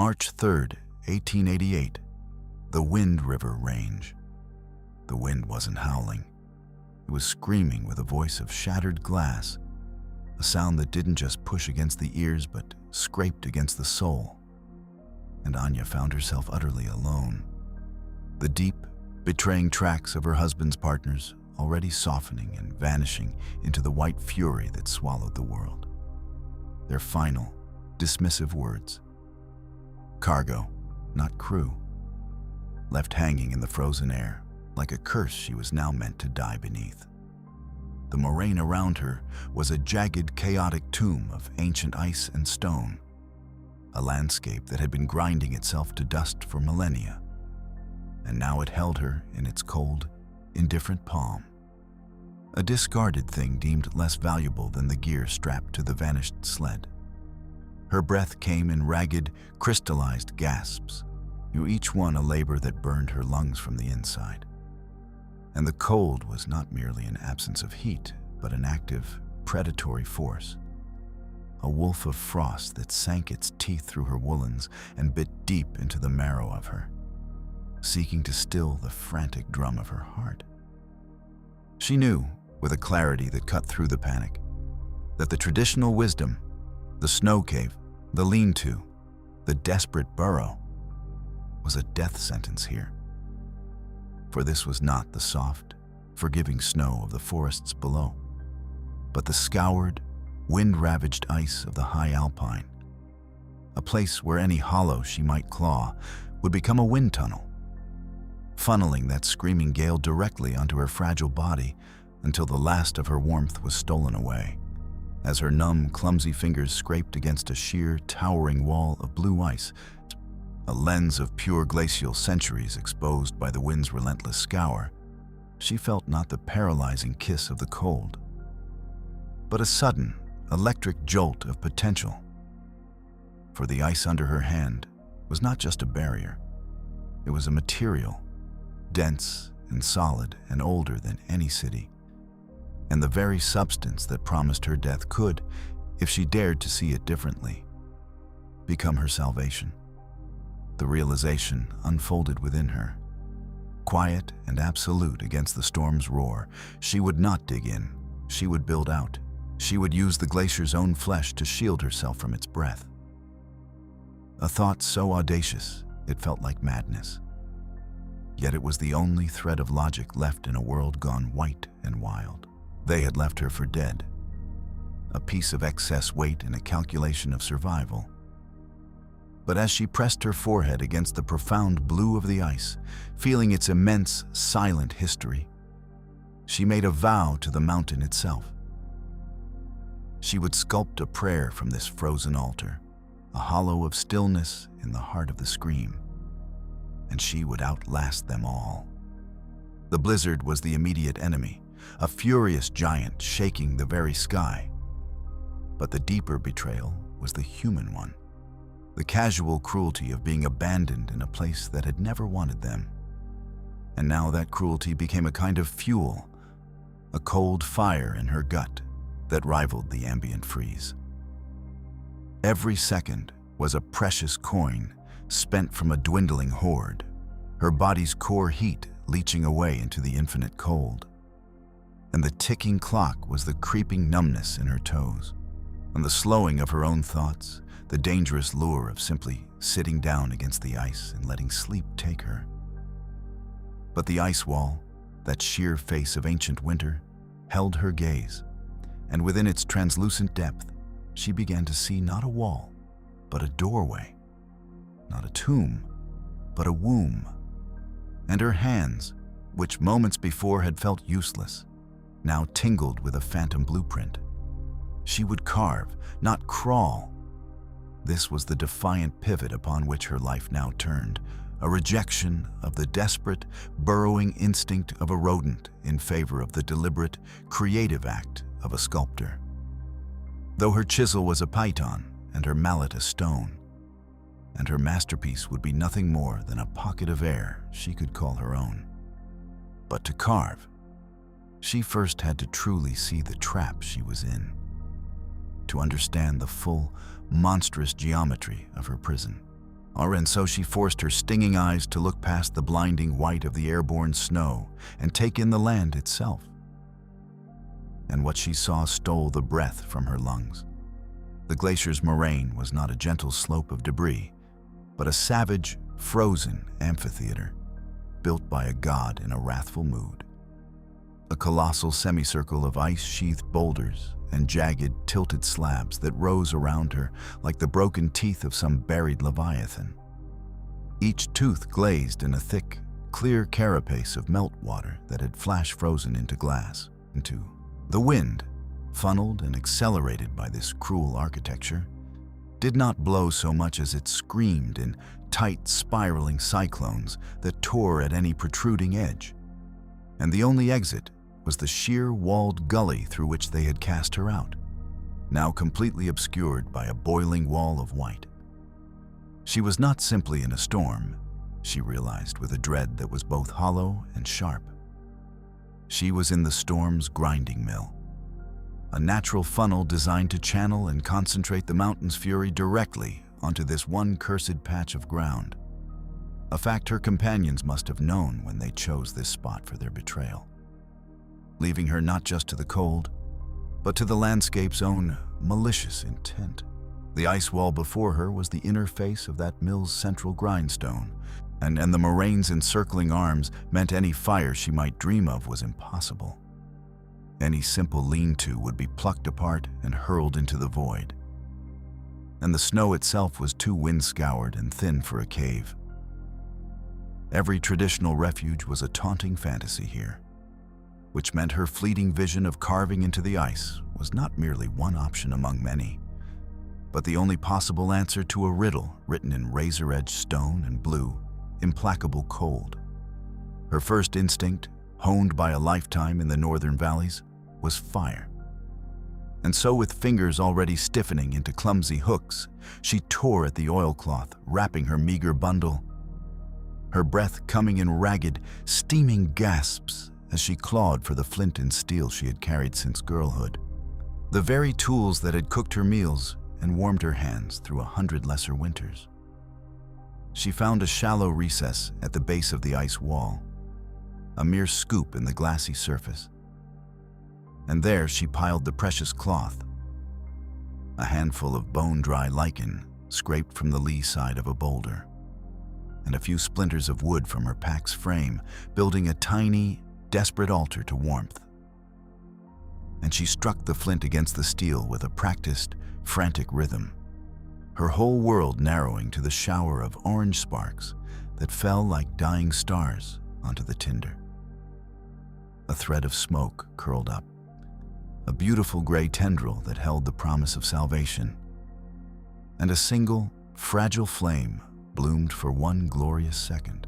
March 3rd, 1888, the Wind River Range. The wind wasn't howling. It was screaming with a voice of shattered glass, a sound that didn't just push against the ears but scraped against the soul. And Anya found herself utterly alone. The deep, betraying tracks of her husband's partners already softening and vanishing into the white fury that swallowed the world. Their final, dismissive words. Cargo, not crew. Left hanging in the frozen air, like a curse she was now meant to die beneath. The moraine around her was a jagged, chaotic tomb of ancient ice and stone, a landscape that had been grinding itself to dust for millennia, and now it held her in its cold, indifferent palm. A discarded thing deemed less valuable than the gear strapped to the vanished sled. Her breath came in ragged, crystallized gasps, each one a labor that burned her lungs from the inside. And the cold was not merely an absence of heat, but an active, predatory force. A wolf of frost that sank its teeth through her woolens and bit deep into the marrow of her, seeking to still the frantic drum of her heart. She knew, with a clarity that cut through the panic, that the traditional wisdom, the snow cave, the lean-to, the desperate burrow, was a death sentence here. For this was not the soft, forgiving snow of the forests below, but the scoured, wind-ravaged ice of the high alpine, a place where any hollow she might claw would become a wind tunnel, funneling that screaming gale directly onto her fragile body until the last of her warmth was stolen away, as her numb, clumsy fingers scraped against a sheer, towering wall of blue ice, a lens of pure glacial centuries exposed by the wind's relentless scour. She felt not the paralyzing kiss of the cold, but a sudden, electric jolt of potential. For the ice under her hand was not just a barrier. It was a material, dense and solid and older than any city. And the very substance that promised her death could, if she dared to see it differently, become her salvation. The realization unfolded within her. Quiet and absolute against the storm's roar, she would not dig in, she would build out. She would use the glacier's own flesh to shield herself from its breath. A thought so audacious, it felt like madness. Yet it was the only thread of logic left in a world gone white and wild. They had left her for dead, a piece of excess weight in a calculation of survival. But as she pressed her forehead against the profound blue of the ice, feeling its immense, silent history, she made a vow to the mountain itself. She would sculpt a prayer from this frozen altar, a hollow of stillness in the heart of the scream, and she would outlast them all. The blizzard was the immediate enemy, a furious giant shaking the very sky. But the deeper betrayal was the human one, the casual cruelty of being abandoned in a place that had never wanted them. And now that cruelty became a kind of fuel, a cold fire in her gut that rivaled the ambient freeze. Every second was a precious coin spent from a dwindling hoard, her body's core heat leaching away into the infinite cold. And the ticking clock was the creeping numbness in her toes, and the slowing of her own thoughts, the dangerous lure of simply sitting down against the ice and letting sleep take her. But the ice wall, that sheer face of ancient winter, held her gaze, and within its translucent depth, she began to see not a wall, but a doorway, not a tomb, but a womb. And her hands, which moments before had felt useless, now tingled with a phantom blueprint. She would carve, not crawl. This was the defiant pivot upon which her life now turned, a rejection of the desperate, burrowing instinct of a rodent in favor of the deliberate, creative act of a sculptor. Though her chisel was a python and her mallet a stone, and her masterpiece would be nothing more than a pocket of air she could call her own. But to carve, she first had to truly see the trap she was in, to understand the full, monstrous geometry of her prison. And so she forced her stinging eyes to look past the blinding white of the airborne snow and take in the land itself. And what she saw stole the breath from her lungs. The glacier's moraine was not a gentle slope of debris, but a savage, frozen amphitheater built by a god in a wrathful mood. A colossal semicircle of ice-sheathed boulders and jagged, tilted slabs that rose around her like the broken teeth of some buried leviathan. Each tooth glazed in a thick, clear carapace of meltwater that had flash-frozen into glass. The wind, funneled and accelerated by this cruel architecture, did not blow so much as it screamed in tight, spiraling cyclones that tore at any protruding edge. And the only exit was the sheer walled gully through which they had cast her out, now completely obscured by a boiling wall of white. She was not simply in a storm, she realized with a dread that was both hollow and sharp. She was in the storm's grinding mill, a natural funnel designed to channel and concentrate the mountain's fury directly onto this one cursed patch of ground, a fact her companions must have known when they chose this spot for their betrayal, leaving her not just to the cold, but to the landscape's own malicious intent. The ice wall before her was the inner face of that mill's central grindstone, and the moraine's encircling arms meant any fire she might dream of was impossible. Any simple lean-to would be plucked apart and hurled into the void. And the snow itself was too wind-scoured and thin for a cave. Every traditional refuge was a taunting fantasy here, which meant her fleeting vision of carving into the ice was not merely one option among many, but the only possible answer to a riddle written in razor-edged stone and blue, implacable cold. Her first instinct, honed by a lifetime in the northern valleys, was fire. And so, with fingers already stiffening into clumsy hooks, she tore at the oilcloth, wrapping her meager bundle, her breath coming in ragged, steaming gasps as she clawed for the flint and steel she had carried since girlhood, the very tools that had cooked her meals and warmed her hands through 100 lesser winters. She found a shallow recess at the base of the ice wall, a mere scoop in the glassy surface. And there she piled the precious cloth, a handful of bone-dry lichen scraped from the lee side of a boulder, and a few splinters of wood from her pack's frame, building a tiny, desperate altar to warmth. And she struck the flint against the steel with a practiced, frantic rhythm, her whole world narrowing to the shower of orange sparks that fell like dying stars onto the tinder. A thread of smoke curled up, a beautiful gray tendril that held the promise of salvation, and a single, fragile flame bloomed for one glorious second,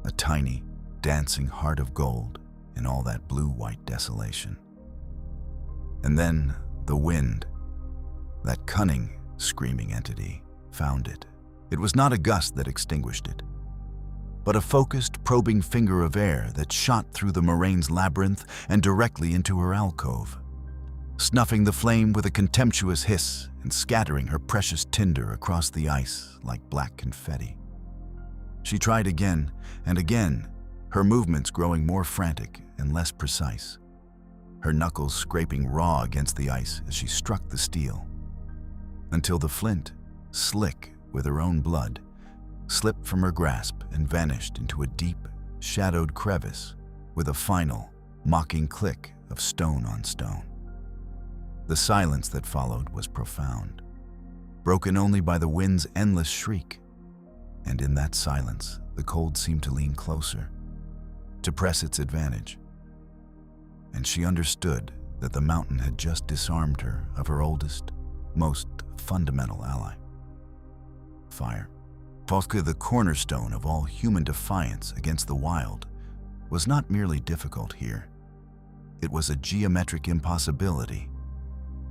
a tiny, dancing heart of gold in all that blue-white desolation. And then the wind, that cunning, screaming entity, found it. It was not a gust that extinguished it, but a focused, probing finger of air that shot through the moraine's labyrinth and directly into her alcove, snuffing the flame with a contemptuous hiss and scattering her precious tinder across the ice like black confetti. She tried again and again, her movements growing more frantic and less precise, her knuckles scraping raw against the ice as she struck the steel, until the flint, slick with her own blood, slipped from her grasp and vanished into a deep, shadowed crevice with a final, mocking click of stone on stone. The silence that followed was profound, broken only by the wind's endless shriek, and in that silence, the cold seemed to lean closer, to press its advantage. And she understood that the mountain had just disarmed her of her oldest, most fundamental ally, fire. Volker, the cornerstone of all human defiance against the wild, was not merely difficult here. It was a geometric impossibility,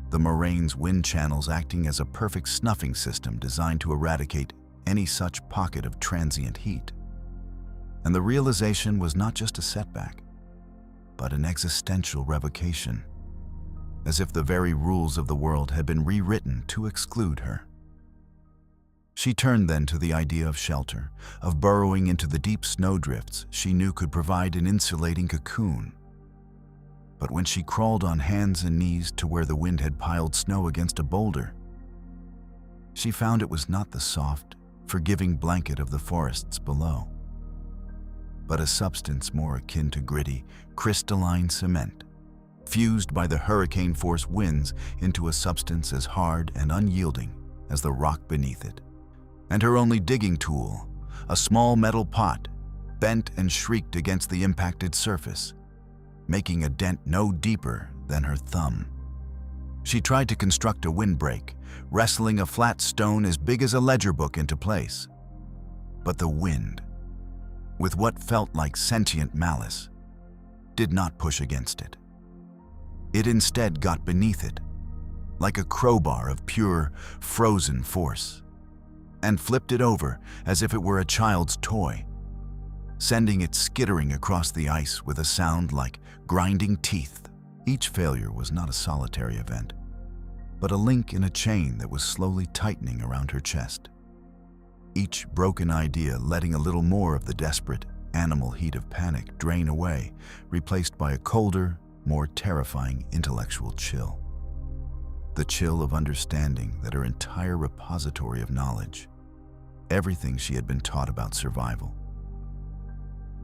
the moraine's wind channels acting as a perfect snuffing system designed to eradicate any such pocket of transient heat. And the realization was not just a setback, but an existential revocation, as if the very rules of the world had been rewritten to exclude her. She turned then to the idea of shelter, of burrowing into the deep snowdrifts she knew could provide an insulating cocoon. But when she crawled on hands and knees to where the wind had piled snow against a boulder, she found it was not the soft, forgiving blanket of the forests below, but a substance more akin to gritty, crystalline cement, fused by the hurricane-force winds into a substance as hard and unyielding as the rock beneath it. And her only digging tool, a small metal pot, bent and shrieked against the impacted surface, making a dent no deeper than her thumb. She tried to construct a windbreak, wrestling a flat stone as big as a ledger book into place. But the wind, with what felt like sentient malice, did not push against it. It instead got beneath it, like a crowbar of pure, frozen force, and flipped it over as if it were a child's toy, sending it skittering across the ice with a sound like grinding teeth. Each failure was not a solitary event, but a link in a chain that was slowly tightening around her chest. Each broken idea letting a little more of the desperate, animal heat of panic drain away, replaced by a colder, more terrifying intellectual chill. The chill of understanding that her entire repository of knowledge, everything she had been taught about survival,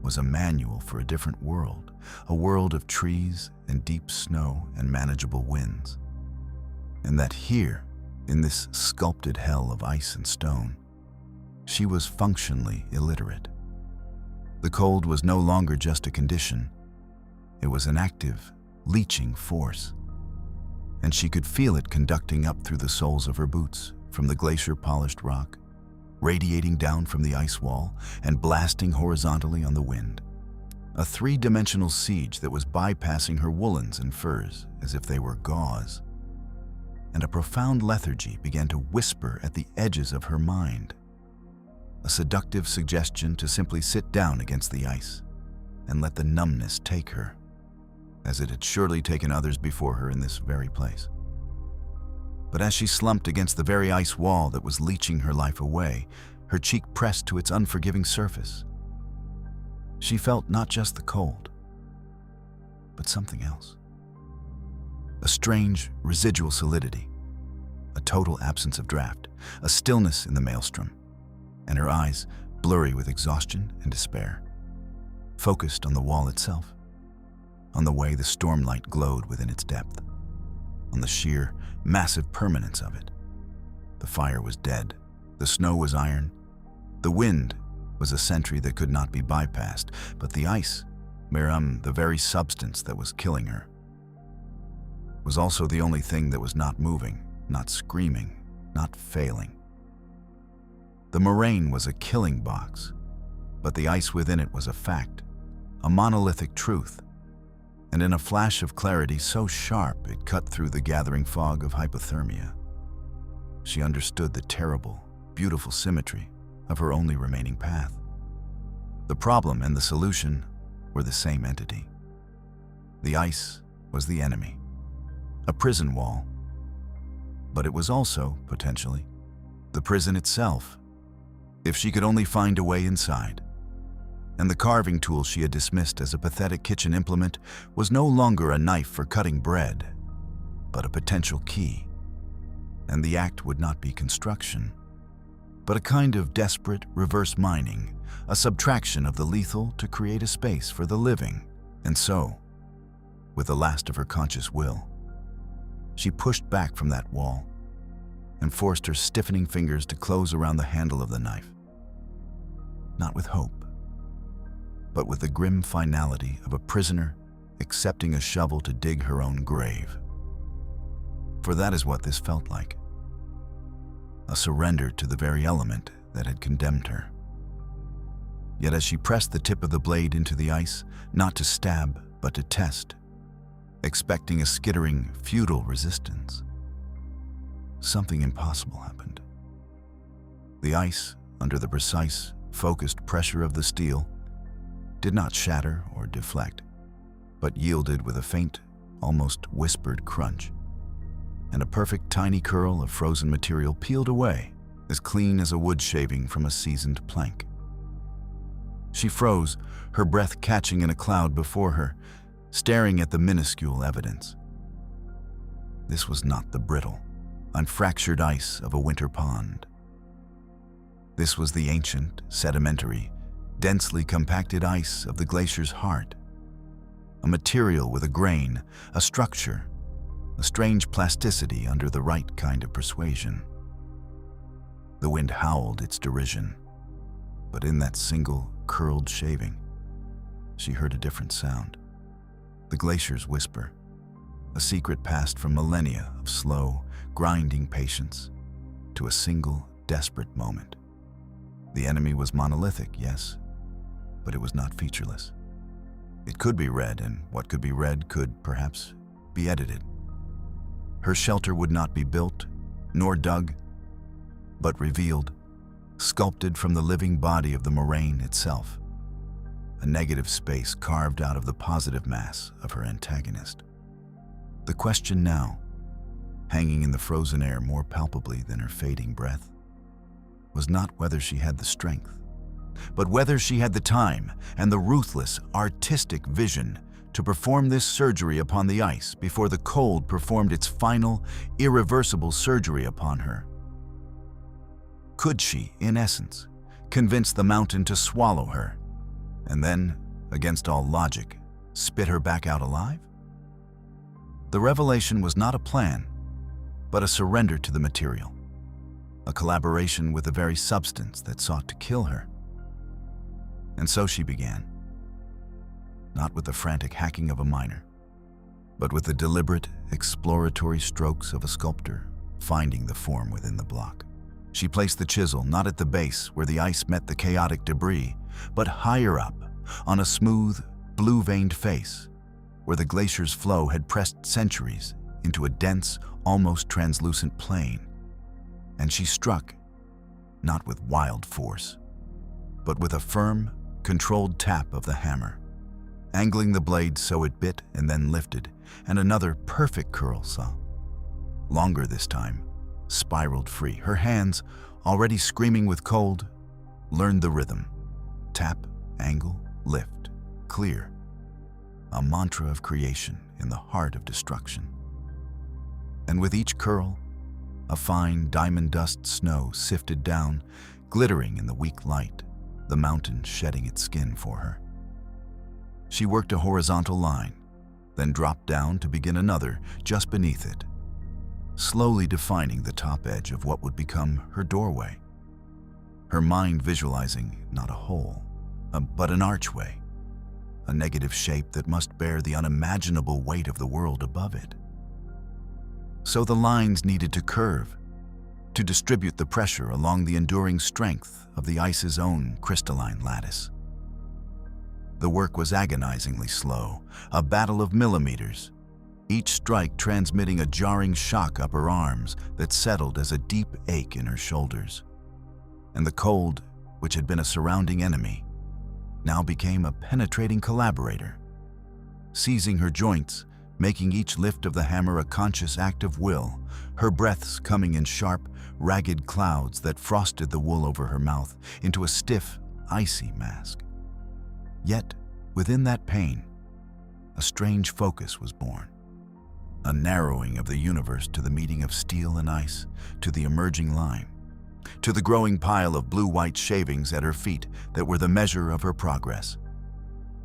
was a manual for a different world, a world of trees and deep snow and manageable winds. And that here, in this sculpted hell of ice and stone, she was functionally illiterate. The cold was no longer just a condition. It was an active, leaching force. And she could feel it conducting up through the soles of her boots, from the glacier-polished rock, radiating down from the ice wall and blasting horizontally on the wind. A three-dimensional siege that was bypassing her woolens and furs as if they were gauze. And a profound lethargy began to whisper at the edges of her mind. A seductive suggestion to simply sit down against the ice and let the numbness take her, as it had surely taken others before her in this very place. But as she slumped against the very ice wall that was leeching her life away, her cheek pressed to its unforgiving surface, she felt not just the cold, but something else. A strange, residual solidity, a total absence of draft, a stillness in the maelstrom, and her eyes, blurry with exhaustion and despair, focused on the wall itself, on the way the stormlight glowed within its depth, on the sheer, massive permanence of it. The fire was dead, the snow was iron, the wind was a sentry that could not be bypassed, but the ice, the very substance that was killing her, was also the only thing that was not moving, not screaming, not failing. The moraine was a killing box, but the ice within it was a fact, a monolithic truth, and in a flash of clarity so sharp it cut through the gathering fog of hypothermia, she understood the terrible, beautiful symmetry of her only remaining path. The problem and the solution were the same entity. The ice was the enemy, a prison wall, but it was also, potentially, the prison itself, if she could only find a way inside. And the carving tool she had dismissed as a pathetic kitchen implement was no longer a knife for cutting bread, but a potential key. And the act would not be construction, but a kind of desperate reverse mining, a subtraction of the lethal to create a space for the living. And so, with the last of her conscious will, she pushed back from that wall and forced her stiffening fingers to close around the handle of the knife. Not with hope, but with the grim finality of a prisoner accepting a shovel to dig her own grave. For that is what this felt like. A surrender to the very element that had condemned her. Yet as she pressed the tip of the blade into the ice, not to stab, but to test, expecting a skittering, futile resistance, something impossible happened. The ice, under the precise, focused pressure of the steel, did not shatter or deflect, but yielded with a faint, almost whispered crunch, and a perfect tiny curl of frozen material peeled away as clean as a wood shaving from a seasoned plank. She froze, her breath catching in a cloud before her, staring at the minuscule evidence. This was not the brittle, unfractured ice of a winter pond. This was the ancient, sedimentary, densely compacted ice of the glacier's heart, a material with a grain, a structure, a strange plasticity under the right kind of persuasion. The wind howled its derision, but in that single, curled shaving, she heard a different sound. The glacier's whisper, a secret passed from millennia of slow, grinding patience to a single, desperate moment. The enemy was monolithic, yes, but it was not featureless. It could be read, and what could be read could, perhaps, be edited. Her shelter would not be built, nor dug, but revealed, sculpted from the living body of the moraine itself, a negative space carved out of the positive mass of her antagonist. The question now, hanging in the frozen air more palpably than her fading breath, was not whether she had the strength, but whether she had the time and the ruthless, artistic vision to perform this surgery upon the ice before the cold performed its final, irreversible surgery upon her. Could she, in essence, convince the mountain to swallow her, and then, against all logic, spit her back out alive? The revelation was not a plan, but a surrender to the material, a collaboration with the very substance that sought to kill her. And so she began, not with the frantic hacking of a miner, but with the deliberate, exploratory strokes of a sculptor finding the form within the block. She placed the chisel not at the base where the ice met the chaotic debris, but higher up, on a smooth, blue-veined face, where the glacier's flow had pressed centuries into a dense, almost translucent plain. And she struck, not with wild force, but with a firm, controlled tap of the hammer, angling the blade so it bit and then lifted, and another perfect curl saw. Longer this time, spiraled free. Her hands, already screaming with cold, learned the rhythm. Tap, angle, lift, clear. A mantra of creation in the heart of destruction. And with each curl, a fine diamond dust snow sifted down, glittering in the weak light, the mountain shedding its skin for her. She worked a horizontal line, then dropped down to begin another just beneath it, slowly defining the top edge of what would become her doorway. Her mind visualizing not a hole, but an archway, a negative shape that must bear the unimaginable weight of the world above it. So the lines needed to curve, to distribute the pressure along the enduring strength of the ice's own crystalline lattice. The work was agonizingly slow, a battle of millimeters, each strike transmitting a jarring shock up her arms that settled as a deep ache in her shoulders. And the cold, which had been a surrounding enemy, now became a penetrating collaborator, seizing her joints, making each lift of the hammer a conscious act of will, her breaths coming in sharp, ragged clouds that frosted the wool over her mouth into a stiff, icy mask. Yet, within that pain, a strange focus was born. A narrowing of the universe to the meeting of steel and ice, to the emerging line, to the growing pile of blue-white shavings at her feet that were the measure of her progress.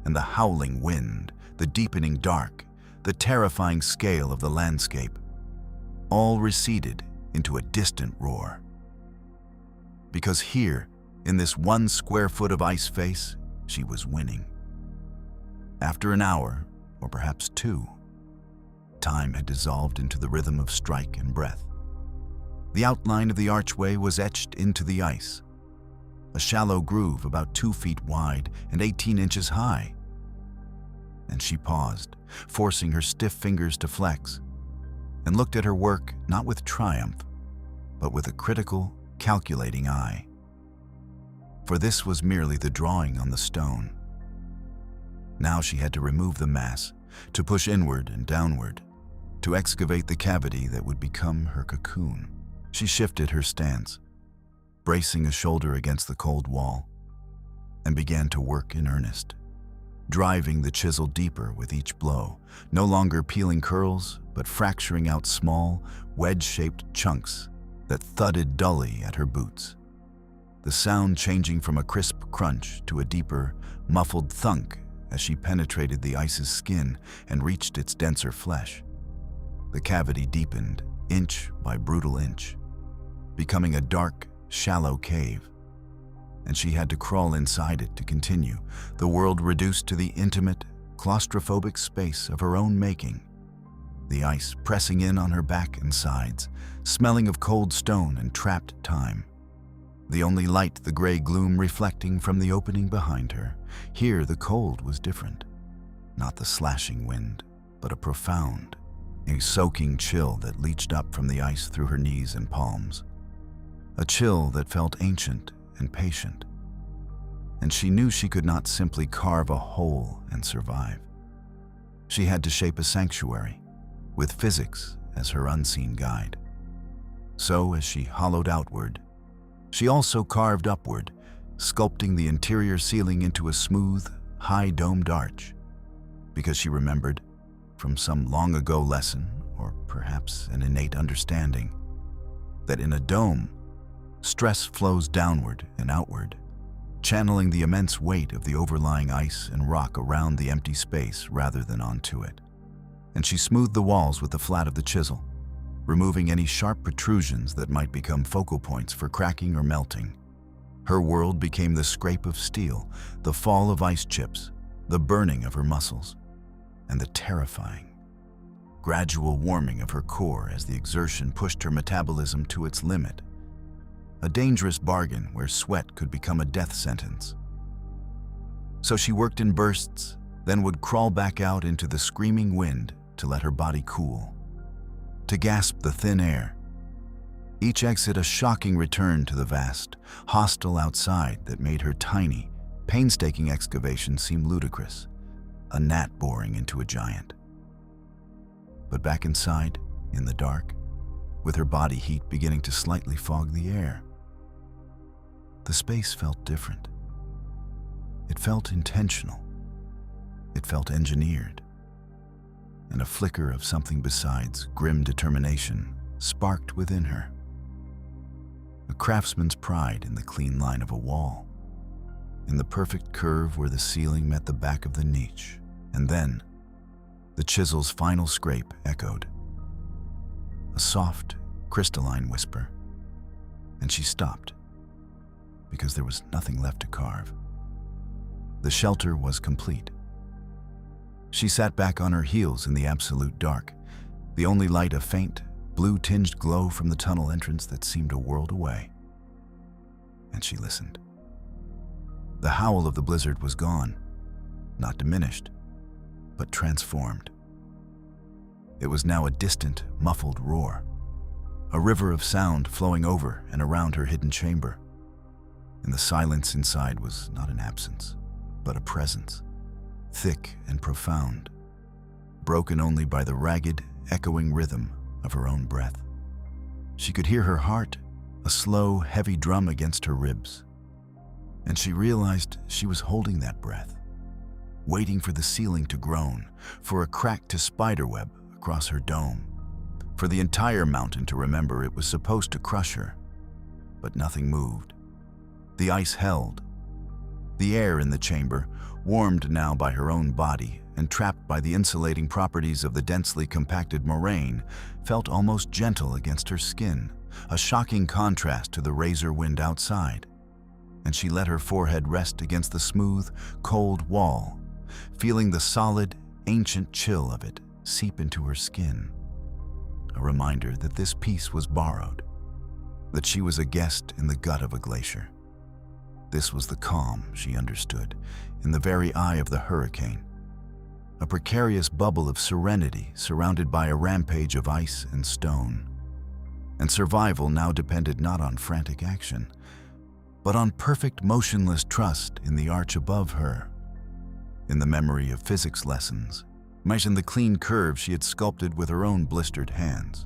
And the howling wind, the deepening dark, the terrifying scale of the landscape, all receded into a distant roar. Because here, in this 1 square foot of ice face, she was winning. After an hour, or perhaps 2, time had dissolved into the rhythm of strike and breath. The outline of the archway was etched into the ice, a shallow groove about 2 feet wide and 18 inches high. And she paused, forcing her stiff fingers to flex, and looked at her work not with triumph, but with a critical, calculating eye. For this was merely the drawing on the stone. Now she had to remove the mass, to push inward and downward, to excavate the cavity that would become her cocoon. She shifted her stance, bracing a shoulder against the cold wall, and began to work in earnest, driving the chisel deeper with each blow, no longer peeling curls, but fracturing out small, wedge-shaped chunks that thudded dully at her boots, the sound changing from a crisp crunch to a deeper, muffled thunk as she penetrated the ice's skin and reached its denser flesh. The cavity deepened, inch by brutal inch, becoming a dark, shallow cave, and she had to crawl inside it to continue, the world reduced to the intimate, claustrophobic space of her own making, the ice pressing in on her back and sides, smelling of cold stone and trapped time. The only light the gray gloom reflecting from the opening behind her. Here the cold was different. Not the slashing wind, but a profound, a soaking chill that leached up from the ice through her knees and palms. A chill that felt ancient and patient. And she knew she could not simply carve a hole and survive. She had to shape a sanctuary, with physics as her unseen guide. So as she hollowed outward, she also carved upward, sculpting the interior ceiling into a smooth, high-domed arch, because she remembered, from some long-ago lesson, or perhaps an innate understanding, that in a dome, stress flows downward and outward, channeling the immense weight of the overlying ice and rock around the empty space rather than onto it. And she smoothed the walls with the flat of the chisel, removing any sharp protrusions that might become focal points for cracking or melting. Her world became the scrape of steel, the fall of ice chips, the burning of her muscles, and the terrifying, gradual warming of her core as the exertion pushed her metabolism to its limit. A dangerous bargain where sweat could become a death sentence. So she worked in bursts, then would crawl back out into the screaming wind to let her body cool, to gasp the thin air. Each exit a shocking return to the vast, hostile outside that made her tiny, painstaking excavation seem ludicrous, a gnat boring into a giant. But back inside, in the dark, with her body heat beginning to slightly fog the air, the space felt different. It felt intentional. It felt engineered. And a flicker of something besides grim determination sparked within her. A craftsman's pride in the clean line of a wall, in the perfect curve where the ceiling met the back of the niche, and then the chisel's final scrape echoed. A soft, crystalline whisper, and she stopped, because there was nothing left to carve. The shelter was complete. She sat back on her heels in the absolute dark, the only light a faint, blue-tinged glow from the tunnel entrance that seemed a world away. And she listened. The howl of the blizzard was gone, not diminished, but transformed. It was now a distant, muffled roar, a river of sound flowing over and around her hidden chamber. And the silence inside was not an absence, but a presence, thick and profound, broken only by the ragged, echoing rhythm of her own breath. She could hear her heart, a slow, heavy drum against her ribs, and she realized she was holding that breath, waiting for the ceiling to groan, for a crack to spiderweb across her dome, for the entire mountain to remember it was supposed to crush her. But nothing moved. The ice held. The air in the chamber, warmed now by her own body and trapped by the insulating properties of the densely compacted moraine, felt almost gentle against her skin, a shocking contrast to the razor wind outside. And she let her forehead rest against the smooth, cold wall, feeling the solid, ancient chill of it seep into her skin. A reminder that this peace was borrowed, that she was a guest in the gut of a glacier. This was the calm, she understood, in the very eye of the hurricane. A precarious bubble of serenity surrounded by a rampage of ice and stone. And survival now depended not on frantic action, but on perfect motionless trust in the arch above her, in the memory of physics lessons, in the clean curve she had sculpted with her own blistered hands.